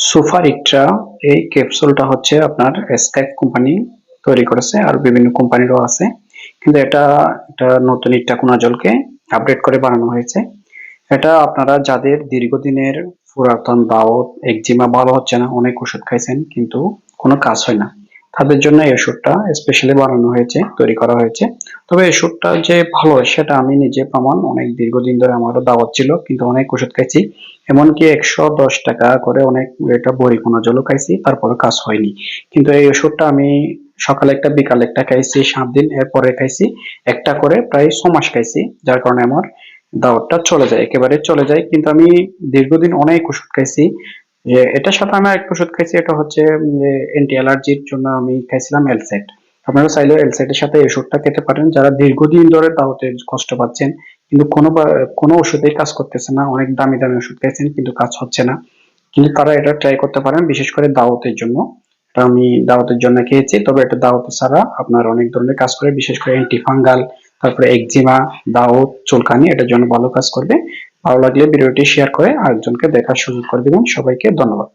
সুপারিকট্রা এই ক্যাপসুলটা হচ্ছে আপনার এসকেপ কোম্পানি তৈরি করেছে, আর বিভিন্ন কোম্পানিরও আছে, কিন্তু এটা নতুন ইট্টাকুনাজলকে আপডেট করে বানানো হয়েছে। এটা আপনারা যাদের দীর্ঘদিনের পুরাতন দাওত একজিমা ভালো হচ্ছে না, অনেক ওষুধ খাইছেন কিন্তু কোনো কাজ হয় না, তাদের জন্য এই ওষুধটা স্পেশালি বানানো হয়েছে, তৈরি করা হয়েছে। তবে এই ওষুধটা যে ভালো সেটা আমি নিজে প্রমাণ, অনেক দীর্ঘদিন ধরে আমারও দাওয়াত ছিল কিন্তু অনেক ওষুধ খাইছি, এমনকি 110 টাকা করে অনেক এটা বড়িকোনাজলও খাইছি, তারপরে কাজ হয়নি। কিন্তু এই ওষুধটা আমি সকালে একটা বিকালে একটা খাইছি 7 দিন, এরপরে খাইছি একটা করে প্রায় 6 মাস খাইছি, যার কারণে আমার দাওয়াতটা চলে যায়, একেবারে চলে যায়। কিন্তু আমি দীর্ঘদিন অনেক ওষুধ খাইছি, যে এটার সাথে আমি একটা ওষুধ খাইছি, এটা হচ্ছে অ্যান্টি অ্যালার্জির জন্য আমি খাইছিলাম এলসেট। আপনারা চাইলে এলসেটের সাথে এই ওষুধটা খেতে পারেন, যারা দীর্ঘদিন ধরে দাওয়াতে কষ্ট পাচ্ছেন কিন্তু কোনো ওষুধেই কাজ করতেছে না, অনেক দামি দামি ওষুধ খাইছেন কিন্তু কাজ হচ্ছে না, কিন্তু তারা এটা ট্রাই করতে পারেন, বিশেষ করে দাওয়াতের জন্য। এটা আমি দাওয়াতের জন্য খেয়েছি, তবে এটা দাওয়াত ছাড়া আপনার অনেক ধরনের কাজ করে, বিশেষ করে অ্যান্টি ফাঙ্গাল, তারপরে একজিমা, দাউদ, চুলকানি, এটার জন্য ভালো কাজ করবে। ভালো লাগলে ভিডিওটি শেয়ার করে আরেকজনকে দেখার সুযোগ করে দিবেন। সবাইকে ধন্যবাদ।